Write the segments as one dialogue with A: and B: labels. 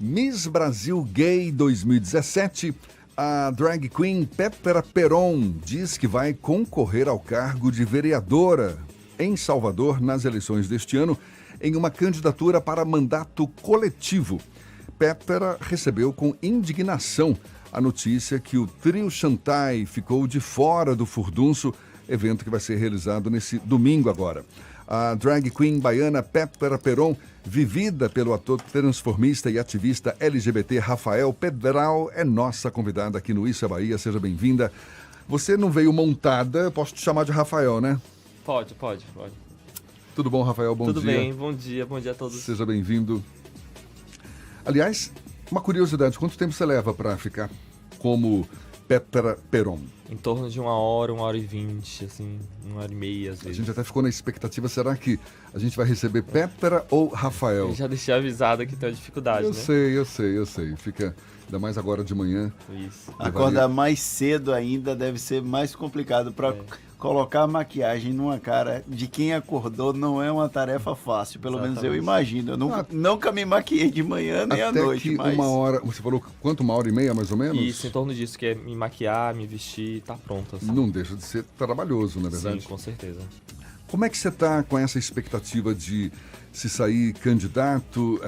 A: Miss Brasil Gay 2017, a drag queen Pétera Peron diz que vai concorrer ao cargo de vereadora em Salvador nas eleições deste ano em uma candidatura para mandato coletivo. Pétera recebeu com indignação a notícia que o trio Chantai ficou de fora do Furdunço, evento que vai ser realizado nesse domingo agora. A drag queen baiana Pétera Peron, vivida pelo ator transformista e ativista LGBT Rafael Pedral, é nossa convidada aqui no Isso é Bahia. Seja bem-vinda. Você não veio montada, posso te chamar de Rafael, né?
B: Pode.
A: Tudo bom, Rafael? Bom dia.
B: Tudo bem, bom dia a todos.
A: Seja bem-vindo. Aliás, uma curiosidade, quanto tempo você leva para ficar como Pétera Peron?
B: Em torno de 1h e 20, assim, 1h30 às
A: A
B: vezes.
A: gente até ficou na expectativa, será que a gente vai receber Pétera ou Rafael?
B: Eu já deixei avisado que tem uma dificuldade,
A: Eu
B: né?
A: sei. Fica, ainda mais agora de manhã.
B: Isso.
C: Acordar mais cedo ainda deve ser mais complicado. Para colocar maquiagem numa cara de quem acordou não é uma tarefa fácil. Pelo menos eu imagino. Eu nunca me maquiei de manhã nem à
A: Até
C: noite.
A: que
C: Mas...
A: uma hora, você falou quanto? 1h30 mais ou menos?
B: Isso, em torno disso, que é me maquiar, me vestir, tá pronto. Assim.
A: Não deixa de ser trabalhoso, na verdade.
B: Sim, com certeza.
A: Como é que você está com essa expectativa de se sair candidato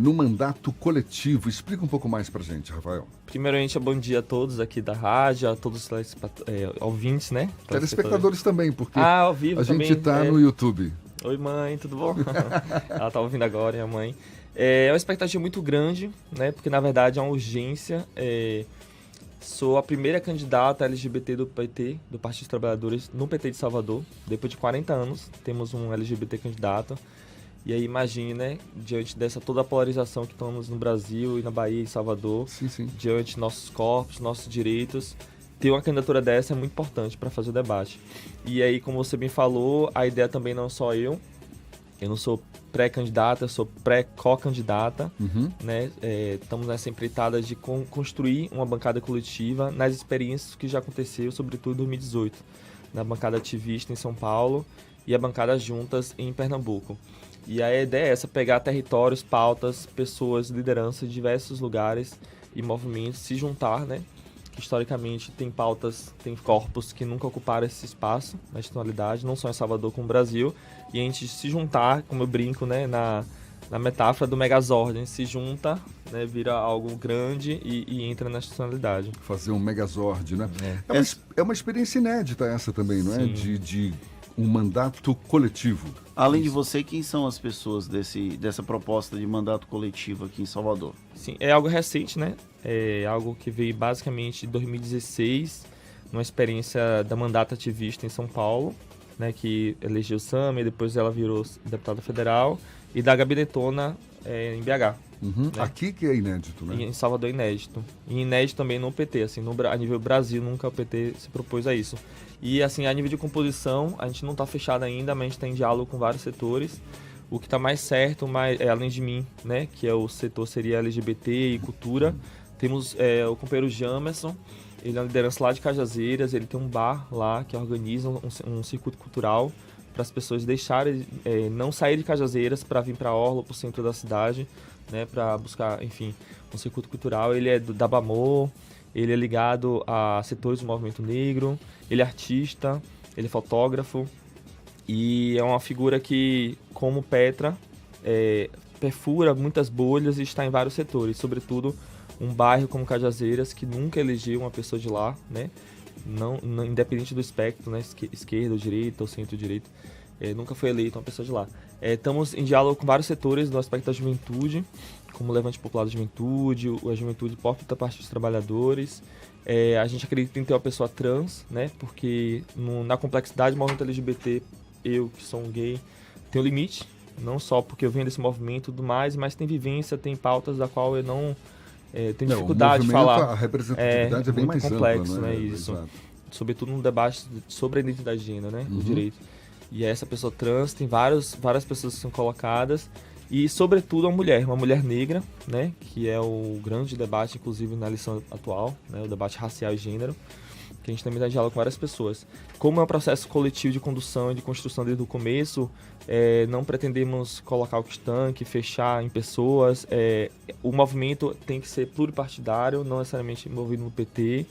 A: no mandato coletivo? Explica um pouco mais pra gente, Rafael.
B: Primeiramente, bom dia a todos aqui da rádio, a todos os ouvintes, né?
A: Telespectadores também, porque
B: ao vivo
A: a
B: também,
A: gente tá no YouTube.
B: Oi, mãe, tudo bom? Ela tá ouvindo agora, minha mãe. É uma expectativa muito grande, né? Porque, na verdade, é uma urgência. Sou a primeira candidata LGBT do PT, do Partido dos Trabalhadores, no PT de Salvador. Depois de 40 anos, temos um LGBT candidato. E aí, imagine, né, diante dessa toda a polarização que estamos no Brasil e na Bahia e Salvador,
A: Sim.
B: diante de nossos corpos, nossos direitos, ter uma candidatura dessa é muito importante para fazer o debate. E aí, como você bem falou, a ideia também não é só eu não sou pré-candidata, eu sou pré-co-candidata, né? Estamos nessa empreitada de construir uma bancada coletiva nas experiências que já aconteceu, sobretudo em 2018, na bancada ativista em São Paulo e a bancada juntas em Pernambuco. E a ideia é essa, pegar territórios, pautas, pessoas, lideranças de diversos lugares e movimentos, se juntar, né? Que historicamente tem pautas, tem corpos que nunca ocuparam esse espaço na institucionalidade, não só em Salvador como no Brasil, e a gente se juntar, como eu brinco, né, na metáfora do Megazord, a gente se junta, né, vira algo grande e entra na institucionalidade.
A: Fazer um Megazord, né? É uma experiência inédita essa também, não é? De um mandato coletivo.
C: Além de você, quem são as pessoas dessa proposta de mandato coletivo aqui em Salvador?
B: Sim, é algo recente, né? É algo que veio basicamente em 2016, numa experiência da mandata ativista em São Paulo, né, que elegeu Sami, e depois ela virou deputada federal, e da Gabinetona em BH.
A: Né? Aqui que é inédito, né?
B: Em Salvador é inédito. E inédito também no PT, assim, a nível Brasil nunca o PT se propôs a isso. E assim, a nível de composição, a gente não está fechado ainda, mas a gente está em diálogo com vários setores. O que está mais certo, além de mim, né, que é o setor seria LGBT e cultura, temos o companheiro Jamerson, ele é uma liderança lá de Cajazeiras, ele tem um bar lá que organiza um circuito cultural para as pessoas deixarem, não sair de Cajazeiras para vir para a Orla, para o centro da cidade, né, para buscar, enfim, um circuito cultural. Ele é da Bamor, ele é ligado a setores do movimento negro, ele é artista, ele é fotógrafo e é uma figura que, como Petra, perfura muitas bolhas e está em vários setores, sobretudo um bairro como Cajazeiras, que nunca elegeu uma pessoa de lá, né? Não, independente do espectro, né? Esquerda ou direita ou centro-direita, nunca foi eleita uma pessoa de lá. Estamos em diálogo com vários setores do aspecto da juventude, como o Levante Popular da Juventude, a Juventude Pop da Parte dos Trabalhadores. A gente acredita em ter uma pessoa trans, né? Porque na complexidade do movimento LGBT, eu, que sou um gay, tenho limite, não só porque eu venho desse movimento e tudo mais, mas tem vivência, tem pautas da qual eu não... tem dificuldade de falar.
A: A representatividade é bem mais
B: complexo,
A: ampla,
B: né? Isso. Exato. Sobretudo no debate sobre a identidade de gênero, né? O direito. E essa pessoa trans, tem várias pessoas que são colocadas. E, sobretudo, uma mulher negra, né? Que é o grande debate, inclusive, na eleição atual, né? O debate racial e gênero. que a gente também está em diálogo com várias pessoas. Como é um processo coletivo de condução e de construção desde o começo, não pretendemos colocar o estanque, fechar em pessoas. O movimento tem que ser pluripartidário, não necessariamente envolvido no PT.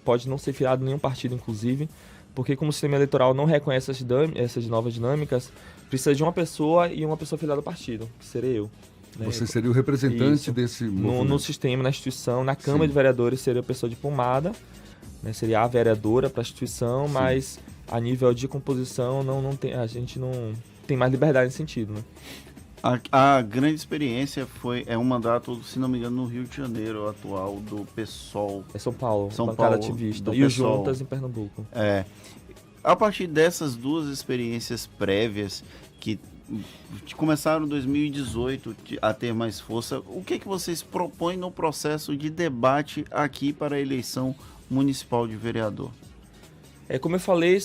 B: Pode não ser filiado a nenhum partido, inclusive, porque como o sistema eleitoral não reconhece essas novas dinâmicas, precisa de uma pessoa e uma pessoa filiada ao partido, que seria eu. Né?
A: Você seria o representante
B: Isso.
A: desse movimento?
B: No sistema, na instituição, na Câmara de Vereadores seria a pessoa diplomada, né? Seria a vereadora para a instituição, mas a nível de composição a gente não tem mais liberdade nesse sentido. Né?
C: A grande experiência é um mandato, se não me engano, no Rio de Janeiro atual, do PSOL.
B: É São Paulo,
C: Bancada
B: Paulo ativista. E o Juntas em Pernambuco.
C: A partir dessas duas experiências prévias que começram em 2018 a ter mais força, o que vocês propõem no processo de debate aqui para a eleição municipal de vereador?
B: Como eu falei,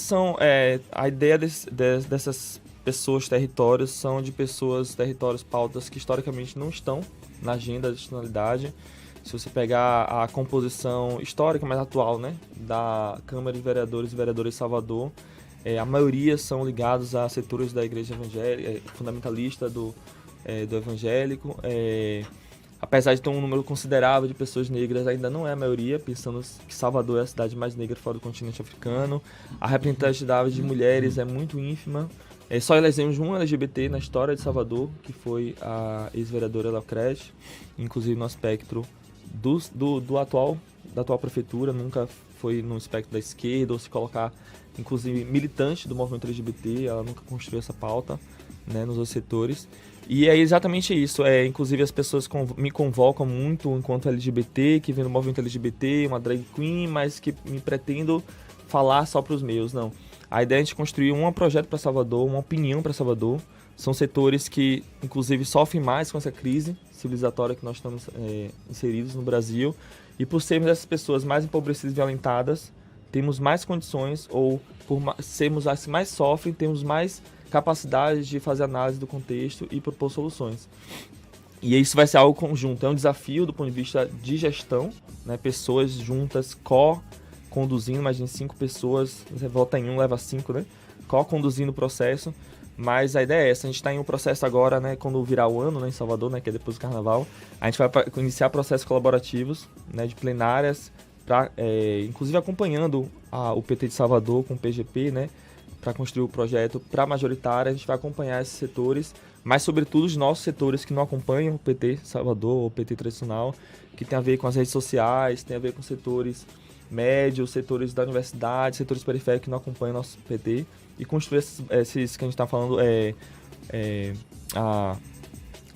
B: a ideia dessas pessoas, territórios, são de pessoas, territórios, pautas que historicamente não estão na agenda da institucionalidade. Se você pegar a composição histórica mais atual, né, da Câmara de Vereadores e Vereadores de Salvador, a maioria são ligados a setores da igreja evangélica, fundamentalista do evangélico. Apesar de ter um número considerável de pessoas negras, ainda não é a maioria, pensando que Salvador é a cidade mais negra fora do continente africano. A representatividade de mulheres é muito ínfima. Só elegemos um LGBT na história de Salvador, que foi a ex-vereadora Laucrete, inclusive no aspecto da atual prefeitura, nunca foi no espectro da esquerda, ou se colocar, inclusive, militante do movimento LGBT, ela nunca construiu essa pauta, né, nos outros setores. E é exatamente isso, inclusive as pessoas me convocam muito enquanto LGBT, que vem do movimento LGBT, uma drag queen, mas que me pretendo falar só para os meus, não. A ideia é a gente construir um projeto para Salvador, uma opinião para Salvador. São setores que, inclusive, sofrem mais com essa crise civilizatória que nós estamos inseridos no Brasil. E por sermos essas pessoas mais empobrecidas e violentadas, temos mais condições, ou por sermos as que mais sofrem, temos mais capacidade de fazer análise do contexto e propor soluções. E isso vai ser algo conjunto, é um desafio do ponto de vista de gestão, né? Pessoas juntas, conduzindo, imagine 5 pessoas, você vota em um, leva 5, né? Conduzindo o processo, mas a ideia é essa, a gente está em um processo agora, né, quando virar o ano, né, em Salvador, né, que é depois do Carnaval, a gente vai iniciar processos colaborativos, né, de plenárias, inclusive acompanhando o PT de Salvador com o PGP, né, para construir o projeto para a majoritária. A gente vai acompanhar esses setores, mas sobretudo os nossos setores que não acompanham o PT Salvador, ou o PT tradicional, que tem a ver com as redes sociais, tem a ver com setores médios, setores da universidade, setores periféricos que não acompanham o nosso PT, e construir esses que a gente está falando,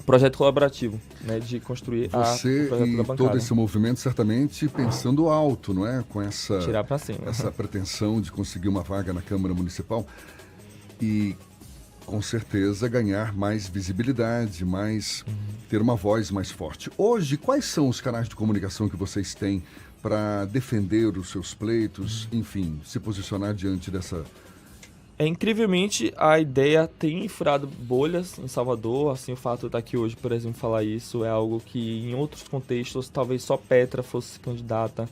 B: projeto colaborativo, né, de construir o projeto da bancada.
A: Todo esse movimento certamente pensando alto, não é? Com essa,
B: tirar para cima,
A: essa pretensão de conseguir uma vaga na Câmara Municipal e, com certeza, ganhar mais visibilidade, ter uma voz mais forte. Hoje, quais são os canais de comunicação que vocês têm para defender os seus pleitos, enfim, se posicionar diante dessa...
B: Incrivelmente, a ideia tem furado bolhas em Salvador. Assim, o fato de estar aqui hoje, por exemplo, falar isso é algo que em outros contextos talvez só Petra fosse candidata,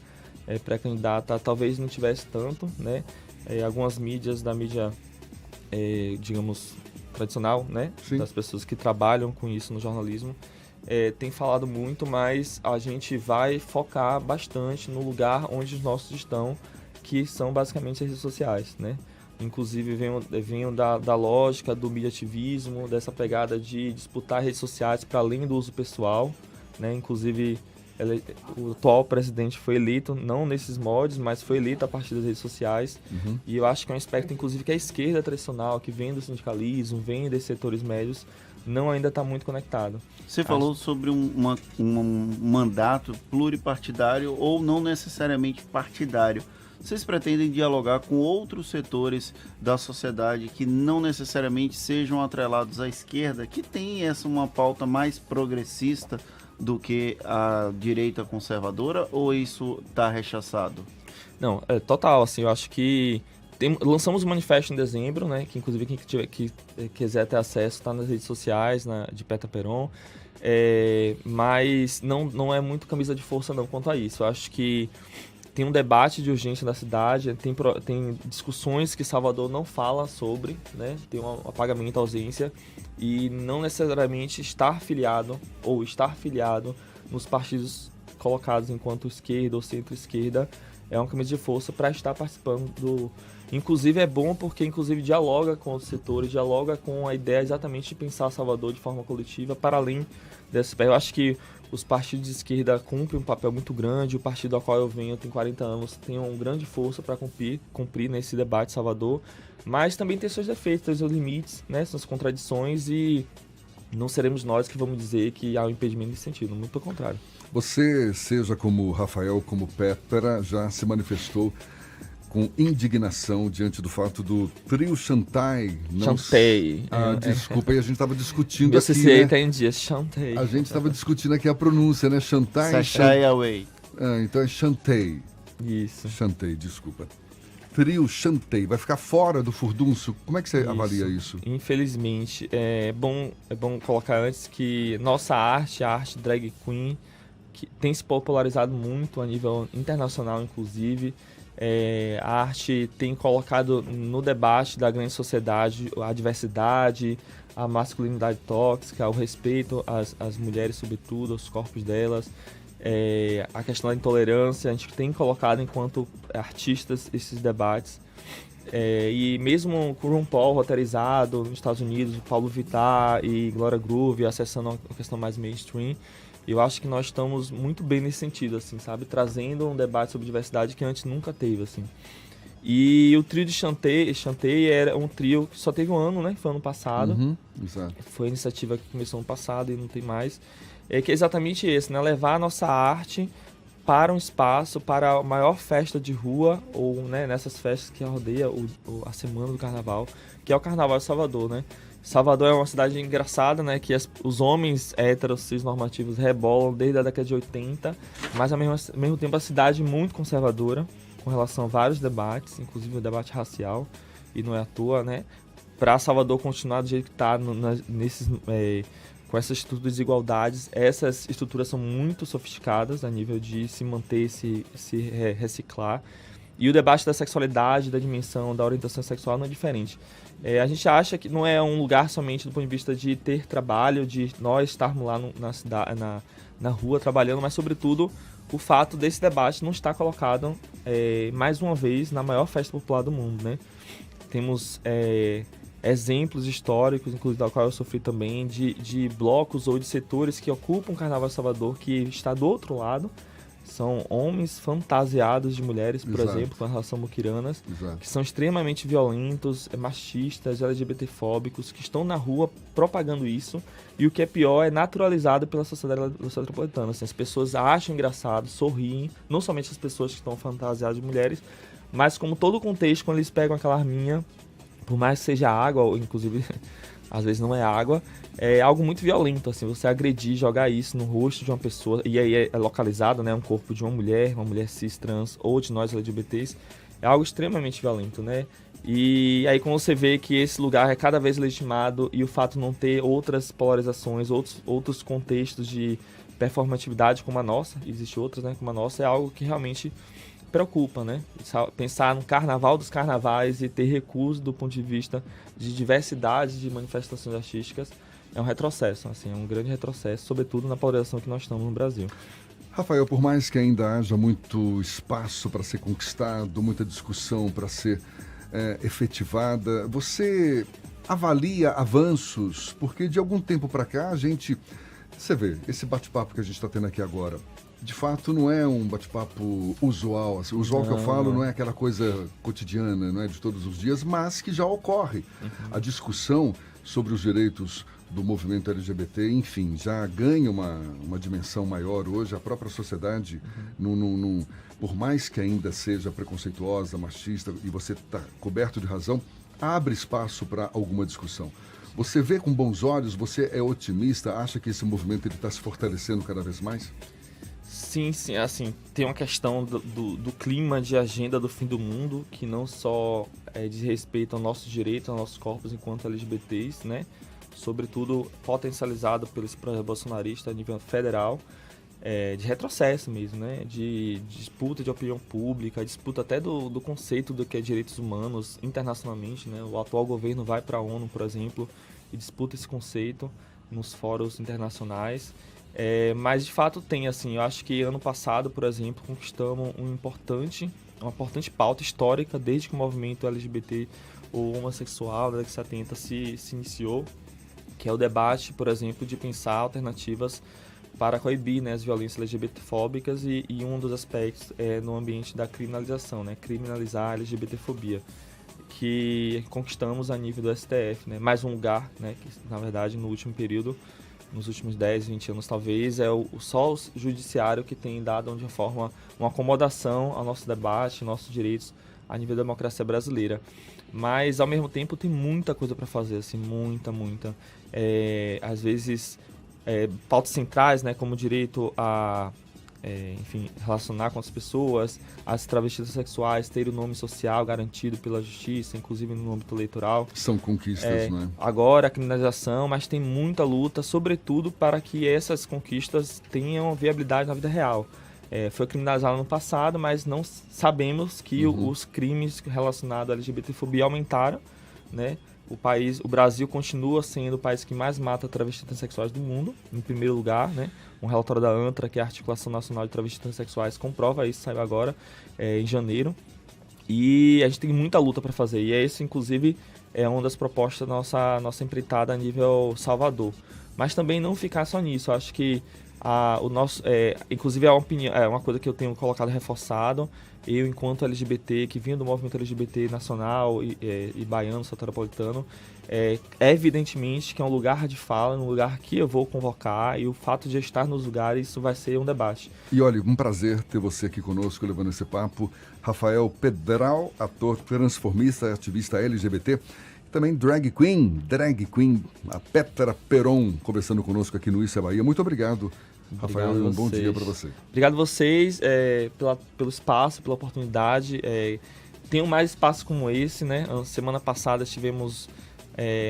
B: pré-candidata, talvez não tivesse tanto, né? Algumas mídias da mídia, digamos, tradicional, né?
A: Sim.
B: Das pessoas que trabalham com isso no jornalismo, tem falado muito, mas a gente vai focar bastante no lugar onde os nossos estão, que são basicamente as redes sociais, né? Inclusive venham da lógica do mediativismo, dessa pegada de disputar redes sociais para além do uso pessoal, né? Inclusive o atual presidente foi eleito não nesses moldes, mas foi eleito a partir das redes sociais.
A: Uhum.
B: E eu acho que é um aspecto, inclusive, que a esquerda tradicional, que vem do sindicalismo, vem desses setores médios, não ainda está muito conectado.
C: Você falou sobre um mandato pluripartidário ou não necessariamente partidário. Vocês pretendem dialogar com outros setores da sociedade que não necessariamente sejam atrelados à esquerda, que tem uma pauta mais progressista do que a direita conservadora, ou isso está rechaçado?
B: Não, total, assim, eu acho que lançamos um manifesto em dezembro, né, que inclusive quem quiser ter acesso está nas redes sociais, de Petra Peron, mas não é muito camisa de força não quanto a isso. Eu acho que tem um debate de urgência na cidade, tem discussões que Salvador não fala sobre, né? Tem um apagamento, ausência, e não necessariamente estar filiado nos partidos colocados enquanto esquerda ou centro-esquerda é uma camisa de força para estar participando do... Inclusive é bom porque inclusive dialoga com os setores, dialoga com a ideia exatamente de pensar Salvador de forma coletiva, para além desse... Eu acho que os partidos de esquerda cumprem um papel muito grande, o partido ao qual eu venho tem 40 anos, tem uma grande força para cumprir nesse debate Salvador, mas também tem seus defeitos, tem seus limites, né, suas contradições, e não seremos nós que vamos dizer que há um impedimento nesse sentido, muito pelo contrário.
A: Você, seja como Rafael, como Pétera, já se manifestou com indignação diante do fato do trio Chantay.
B: Chantay.
A: Desculpa, aí a gente estava discutindo
B: meu
A: aqui,
B: CCA
A: né?
B: tá em dia, Chantay.
A: A gente estava discutindo aqui a pronúncia, né? Chantay.
C: Sashay Away.
A: Então é Chantay.
B: Isso.
A: Chantay, desculpa. Trio Chantay vai ficar fora do furdunço. Como é que você avalia isso?
B: Infelizmente, é bom colocar antes que nossa arte, a arte drag queen, que tem se popularizado muito a nível internacional, inclusive. A arte tem colocado no debate da grande sociedade a diversidade, a masculinidade tóxica, o respeito às mulheres, sobretudo, aos corpos delas, a questão da intolerância. A gente tem colocado enquanto artistas esses debates. E mesmo com o RuPaul roteirizado nos Estados Unidos, o Paulo Vittar e Glória Groove acessando uma questão mais mainstream, eu acho que nós estamos muito bem nesse sentido, assim, sabe? Trazendo um debate sobre diversidade que antes nunca teve, assim. E o trio de Chantay era um trio que só teve um ano, né? Foi ano passado.
A: Exato.
B: Foi a iniciativa que começou ano passado e não tem mais. Que é exatamente esse, né? Levar a nossa arte para um espaço, para a maior festa de rua, ou, né, nessas festas que rodeia a semana do carnaval, que é o Carnaval de Salvador, né? Salvador é uma cidade engraçada, né, que os homens héteros, cisnormativos rebolam desde a década de 80, mas ao mesmo tempo a cidade é muito conservadora com relação a vários debates, inclusive o debate racial, e não é à toa, né, para Salvador continuar do jeito que está com essas estruturas de desigualdades. Essas estruturas são muito sofisticadas a nível de se manter, se reciclar. E o debate da sexualidade, da dimensão, da orientação sexual não é diferente. A gente acha que não é um lugar somente do ponto de vista de ter trabalho, de nós estarmos lá na rua trabalhando, mas sobretudo o fato desse debate não estar colocado mais uma vez na maior festa popular do mundo, né? Temos exemplos históricos, inclusive da qual eu sofri também, de blocos ou de setores que ocupam o Carnaval de Salvador, que está do outro lado. São homens fantasiados de mulheres, por exemplo, com relação muquiranas, que são extremamente violentos, machistas, LGBTfóbicos, que estão na rua propagando isso. E o que é pior, é naturalizado pela sociedade metropolitana. Assim, as pessoas acham engraçado, sorriem, não somente as pessoas que estão fantasiadas de mulheres, mas como todo o contexto, quando eles pegam aquela arminha, por mais que seja água, ou inclusive às vezes não é água, é algo muito violento, assim, você agredir, jogar isso no rosto de uma pessoa, e aí é localizado, né, um corpo de uma mulher cis, trans, ou de nós LGBTs, é algo extremamente violento, né? E aí quando você vê que esse lugar é cada vez legitimado, e o fato de não ter outras polarizações, outros contextos de performatividade como a nossa, existe outras, né, como a nossa, é algo que realmente preocupa, né? Pensar no carnaval dos carnavais e ter recurso do ponto de vista de diversidade de manifestações artísticas é um retrocesso, assim, é um grande retrocesso, sobretudo na polarização que nós estamos no Brasil.
A: Rafael, por mais que ainda haja muito espaço para ser conquistado, muita discussão para ser efetivada, você avalia avanços? Porque de algum tempo para cá você vê, esse bate-papo que a gente está tendo aqui agora, de fato não é um bate-papo usual. Assim, usual que eu falo não é aquela coisa cotidiana, não é de todos os dias, mas que já ocorre. A discussão sobre os direitos do movimento LGBT, enfim, já ganha uma dimensão maior hoje. A própria sociedade, por mais que ainda seja preconceituosa, machista, e você está coberto de razão, abre espaço para alguma discussão. Você vê com bons olhos, você é otimista, acha que esse movimento está se fortalecendo cada vez mais?
B: Sim, assim, tem uma questão do clima de agenda do fim do mundo, que não só diz respeito ao nosso direito, aos nossos corpos enquanto LGBTs, né? Sobretudo potencializado pelo projeto bolsonarista a nível federal. de retrocesso mesmo, né? De disputa de opinião pública, disputa até do conceito do que é direitos humanos internacionalmente, né? O atual governo vai para a ONU, por exemplo, e disputa esse conceito nos fóruns internacionais. Mas de fato tem, assim, eu acho que ano passado, por exemplo, conquistamos uma importante pauta histórica desde que o movimento LGBT ou homossexual da década de 70 se iniciou, que é o debate, por exemplo, de pensar alternativas para coibir, né, as violências LGBTfóbicas e um dos aspectos no ambiente da criminalização, né, criminalizar a LGBTfobia, que conquistamos a nível do STF, né, mais um lugar, né, que na verdade no último período, nos últimos 10, 20 anos talvez, só o judiciário que tem dado de uma forma, uma acomodação ao nosso debate, nossos direitos a nível da democracia brasileira. Mas ao mesmo tempo tem muita coisa para fazer, assim, muita. Às vezes pautas centrais, né, como o direito a enfim, relacionar com as pessoas, as travestis sexuais terem o nome social garantido pela justiça, inclusive no âmbito eleitoral.
A: São conquistas, né?
B: Agora a criminalização, mas tem muita luta, sobretudo para que essas conquistas tenham viabilidade na vida real. Foi criminalizado no passado, mas não sabemos que os crimes relacionados à LGBTfobia aumentaram, né? O Brasil continua sendo o país que mais mata travestis transexuais do mundo, em primeiro lugar, né? Um relatório da ANTRA, que é a Articulação Nacional de Travestis Transexuais, comprova isso, saiu agora, em janeiro. E a gente tem muita luta para fazer, e isso, inclusive, é uma das propostas da nossa empreitada a nível Salvador. Mas também não ficar só nisso, eu acho que inclusive é uma coisa que eu tenho colocado reforçado, eu enquanto LGBT, que vinha do movimento LGBT nacional e baiano, soteropolitano, evidentemente que é um lugar de fala, um lugar que eu vou convocar, e o fato de eu estar nos lugares, isso vai ser um debate.
A: E olha, um prazer ter você aqui conosco, levando esse papo. Rafael Pedral, ator transformista e ativista LGBT, também drag queen, a Pétera Peron, conversando conosco aqui no Isso é Bahia. Muito obrigado, Rafael, e um bom dia para você.
B: Obrigado a vocês pelo espaço, pela oportunidade. Tenham mais espaços como esse, né? Semana passada tivemos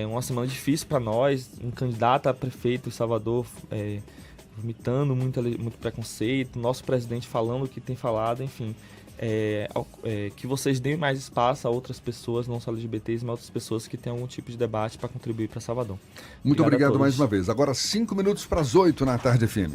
B: uma semana difícil para nós, um candidato a prefeito em Salvador vomitando muito preconceito, nosso presidente falando o que tem falado, enfim. Que vocês deem mais espaço a outras pessoas, não só LGBTs, mas outras pessoas que têm algum tipo de debate para contribuir para Salvador.
A: Muito obrigado mais uma vez. Agora 5 minutos para as 8 na tarde FM.